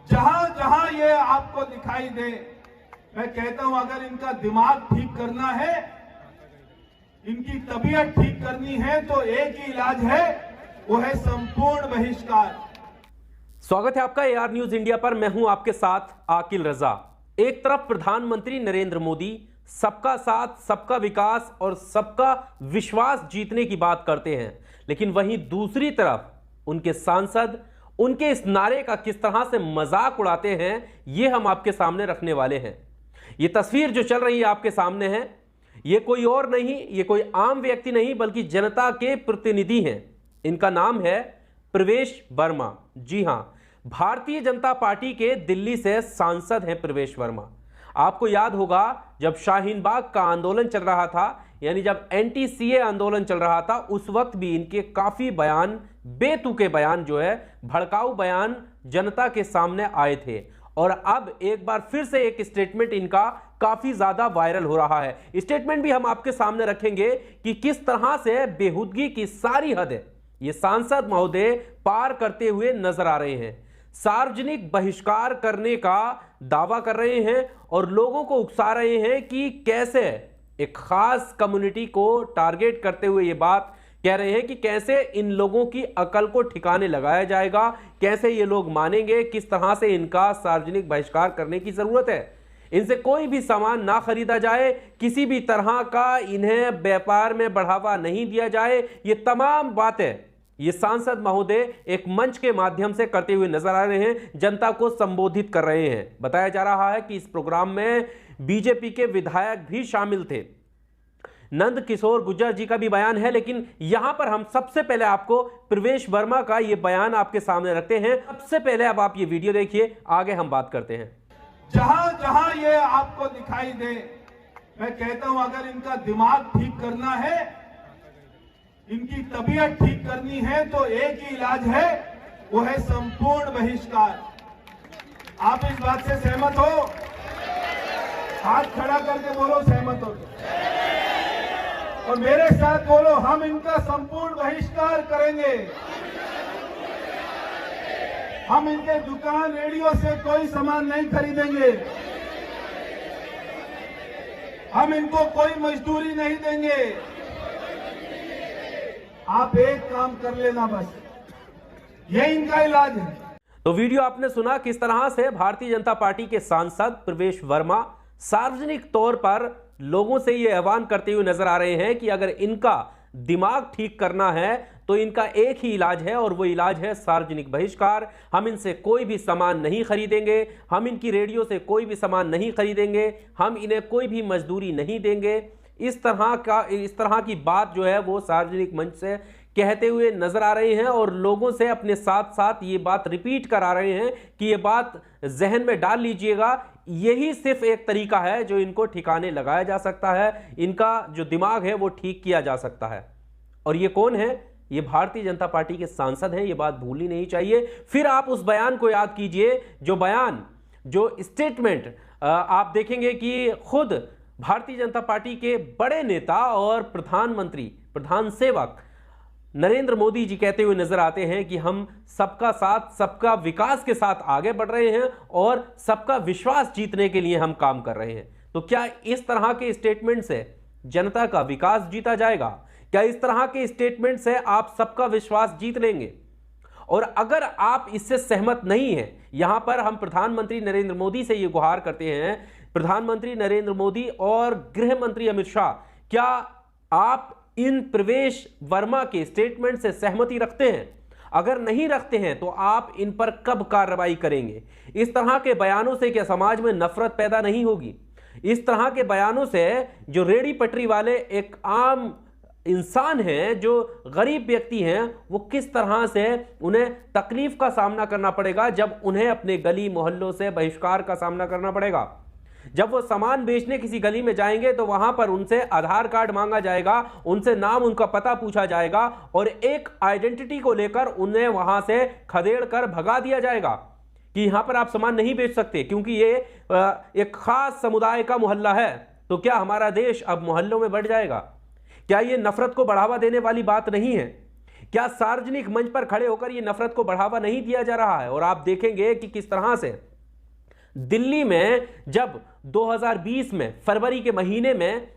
जहां जहां ये आपको दिखाई दे, मैं कहता हूं अगर इनका दिमाग ठीक करना है, इनकी तबीयत ठीक करनी है तो एक ही इलाज है, वो है संपूर्ण बहिष्कार। स्वागत है आपका AR न्यूज इंडिया पर। मैं हूं आपके साथ आकिल रजा। एक तरफ प्रधानमंत्री नरेंद्र मोदी सबका साथ, सबका विकास और सबका विश्वास जीतने की बात करते हैं, लेकिन वहीं दूसरी तरफ उनके सांसद उनके इस नारे का किस तरह से मजाक उड़ाते हैं, यह हम आपके सामने रखने वाले हैं। यह तस्वीर जो चल रही है आपके सामने है, यह कोई और नहीं, यह कोई आम व्यक्ति नहीं बल्कि जनता के प्रतिनिधि हैं। इनका नाम है प्रवेश वर्मा। जी हां, भारतीय जनता पार्टी के दिल्ली से सांसद हैं प्रवेश वर्मा। आपको याद होगा जब शाहीन बाग का आंदोलन चल रहा था, यानी जब एंटी-सीए आंदोलन चल रहा था, उस वक्त भी इनके काफी बयान, बेतुके बयान जो है, भड़काऊ बयान जनता के सामने आए थे। और अब एक बार फिर से एक स्टेटमेंट इनका काफी ज्यादा वायरल हो रहा है। स्टेटमेंट भी हम आपके सामने रखेंगे कि किस तरह से बेहुदगी की सारी हद ये सांसद महोदय पार करते हुए नजर आ रहे हैं। सार्वजनिक बहिष्कार करने का दावा कर रहे हैं और लोगों को उकसा रहे हैं कि कैसे एक खास कम्युनिटी को टारगेट करते हुए ये बात कह रहे हैं कि कैसे इन लोगों की अकल को ठिकाने लगाया जाएगा, कैसे ये लोग मानेंगे, किस तरह से इनका सार्वजनिक बहिष्कार करने की जरूरत है। इनसे कोई भी सामान ना खरीदा जाए, किसी भी तरह का इन्हें व्यापार में बढ़ावा नहीं दिया जाए। ये तमाम बातें ये सांसद महोदय एक मंच के माध्यम से करते हुए नजर आ रहे हैं, जनता को संबोधित कर रहे हैं। बताया जा रहा है कि इस प्रोग्राम में बीजेपी के विधायक भी शामिल थे। नंद किशोर गुर्जर जी का भी बयान है, लेकिन यहां पर हम सबसे पहले आपको प्रवेश वर्मा का यह बयान आपके सामने रखते हैं। सबसे पहले अब आप ये वीडियो देखिए, आगे हम बात करते हैं। जहां जहां ये आपको दिखाई दे, मैं कहता हूं अगर इनका दिमाग ठीक करना है, इनकी तबीयत ठीक करनी है तो एक ही इलाज है, वो है संपूर्ण बहिष्कार। आप इस बात से सहमत हो? हाथ खड़ा करके बोलो सहमत हो, और मेरे साथ बोलो हम इनका संपूर्ण बहिष्कार करेंगे। हम इनके दुकान रेडियो से कोई सामान नहीं खरीदेंगे, हम इनको कोई मजदूरी नहीं देंगे। आप एक काम कर लेना, बस ये इनका इलाज है। तो वीडियो आपने सुना किस तरह से भारतीय जनता पार्टी के सांसद प्रवेश वर्मा सार्वजनिक तौर पर लोगों से यह आह्वान करते हुए नजर आ रहे हैं कि अगर इनका दिमाग ठीक करना है तो इनका एक ही इलाज है, और वो इलाज है सार्वजनिक बहिष्कार। हम इनसे कोई भी सामान नहीं खरीदेंगे, हम इनकी रेडियो से कोई भी सामान नहीं खरीदेंगे, हम इन्हें कोई भी मजदूरी नहीं देंगे। इस तरह की बात जो है वो सार्वजनिक मंच से कहते हुए नजर आ रहे हैं, और लोगों से अपने साथ साथ ये बात रिपीट करा रहे हैं कि ये बात जहन में डाल लीजिएगा, यही सिर्फ एक तरीका है जो इनको ठिकाने लगाया जा सकता है, इनका जो दिमाग है वो ठीक किया जा सकता है। और ये कौन है? ये भारतीय जनता पार्टी के सांसद हैं, ये बात भूलनी नहीं चाहिए। फिर आप उस बयान को याद कीजिए, जो बयान, जो स्टेटमेंट आप देखेंगे कि खुद भारतीय जनता पार्टी के बड़े नेता और प्रधानमंत्री, प्रधान सेवक नरेंद्र मोदी जी कहते हुए नजर आते हैं कि हम सबका साथ, सबका विकास के साथ आगे बढ़ रहे हैं और सबका विश्वास जीतने के लिए हम काम कर रहे हैं। तो क्या इस तरह के स्टेटमेंट से जनता का विकास जीता जाएगा? क्या इस तरह के स्टेटमेंट से आप सबका विश्वास जीत लेंगे? और अगर आप इससे सहमत नहीं हैं, यहां पर हम प्रधानमंत्री नरेंद्र मोदी से यह गुहार करते हैं, प्रधानमंत्री नरेंद्र मोदी और गृह मंत्री अमित शाह, क्या आप इन प्रवेश वर्मा के स्टेटमेंट से सहमति रखते हैं? अगर नहीं रखते हैं तो आप इन पर कब कार्रवाई करेंगे? इस तरह के बयानों से क्या समाज में नफरत पैदा नहीं होगी? इस तरह के बयानों से जो रेड़ी पटरी वाले एक आम इंसान हैं, जो गरीब व्यक्ति हैं, वो किस तरह से उन्हें तकलीफ का सामना करना पड़ेगा जब उन्हें अपने गली मोहल्लों से बहिष्कार का सामना करना पड़ेगा। जब वो सामान बेचने किसी गली में जाएंगे तो वहां पर उनसे आधार कार्ड मांगा जाएगा, उनसे नाम, उनका पता पूछा जाएगा और एक आइडेंटिटी को लेकर उन्हें वहां से खदेड़ कर भगा दिया जाएगा कि यहां पर आप सामान नहीं बेच सकते क्योंकि ये एक खास समुदाय का मोहल्ला है। तो क्या हमारा देश अब मोहल्लों में बढ़ जाएगा? क्या ये नफरत को बढ़ावा देने वाली बात नहीं है? क्या सार्वजनिक मंच पर खड़े होकर यह नफरत को बढ़ावा नहीं दिया जा रहा है? और आप देखेंगे कि किस तरह से दिल्ली में जब 2020 में फरवरी के महीने में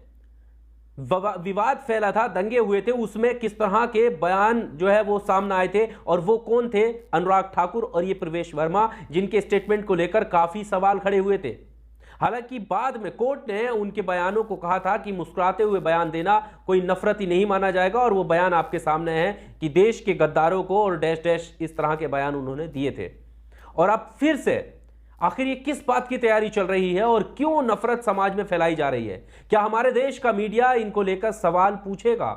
विवाद फैला था, दंगे हुए थे, उसमें किस तरह के बयान जो है वो सामने आए थे। और वो कौन थे? अनुराग ठाकुर और ये प्रवेश वर्मा, जिनके स्टेटमेंट को लेकर काफी सवाल खड़े हुए थे। हालांकि बाद में कोर्ट ने उनके बयानों को कहा था कि मुस्कुराते हुए बयान देना कोई नफरत ही नहीं माना जाएगा। और वो बयान आपके सामने है कि देश के गद्दारों को और डैश डैश इस तरह के बयान उन्होंने दिए थे। और अब फिर से आखिर ये किस बात की तैयारी चल रही है और क्यों नफरत समाज में फैलाई जा रही है? क्या हमारे देश का मीडिया इनको लेकर सवाल पूछेगा?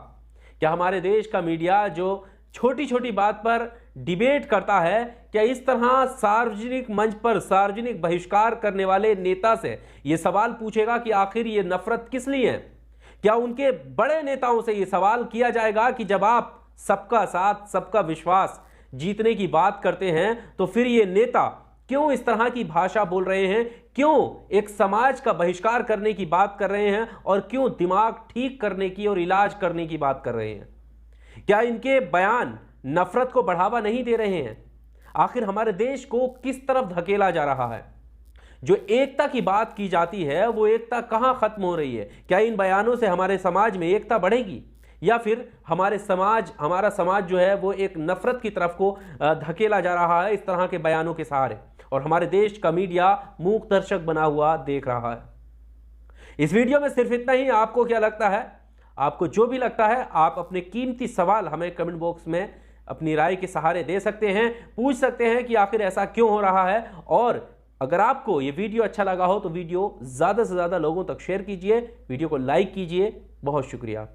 क्या हमारे देश का मीडिया जो छोटी छोटी बात पर डिबेट करता है, क्या इस तरह सार्वजनिक मंच पर सार्वजनिक बहिष्कार करने वाले नेता से यह सवाल पूछेगा कि आखिर ये नफरत किस लिए है? क्या उनके बड़े नेताओं से यह सवाल किया जाएगा कि जब आप सबका साथ सबका विश्वास जीतने की बात करते हैं तो फिर ये नेता क्यों इस तरह की भाषा बोल रहे हैं? क्यों एक समाज का बहिष्कार करने की बात कर रहे हैं? और क्यों दिमाग ठीक करने की और इलाज करने की बात कर रहे हैं? क्या इनके बयान नफरत को बढ़ावा नहीं दे रहे हैं? आखिर हमारे देश को किस तरफ धकेला जा रहा है? जो एकता की बात की जाती है वो एकता कहां खत्म हो रही है? क्या इन बयानों से हमारे समाज में एकता बढ़ेगी या फिर हमारा समाज जो है वो एक नफरत की तरफ को धकेला जा रहा है इस तरह के बयानों के सहारे? और हमारे देश का मीडिया मूक दर्शक बना हुआ देख रहा है। इस वीडियो में सिर्फ इतना ही। आपको क्या लगता है? आपको जो भी लगता है आप अपने कीमती सवाल हमें कमेंट बॉक्स में अपनी राय के सहारे दे सकते हैं, पूछ सकते हैं कि आखिर ऐसा क्यों हो रहा है। और अगर आपको ये वीडियो अच्छा लगा हो तो वीडियो ज्यादा से ज्यादा लोगों तक शेयर कीजिए, वीडियो को लाइक कीजिए। बहुत शुक्रिया।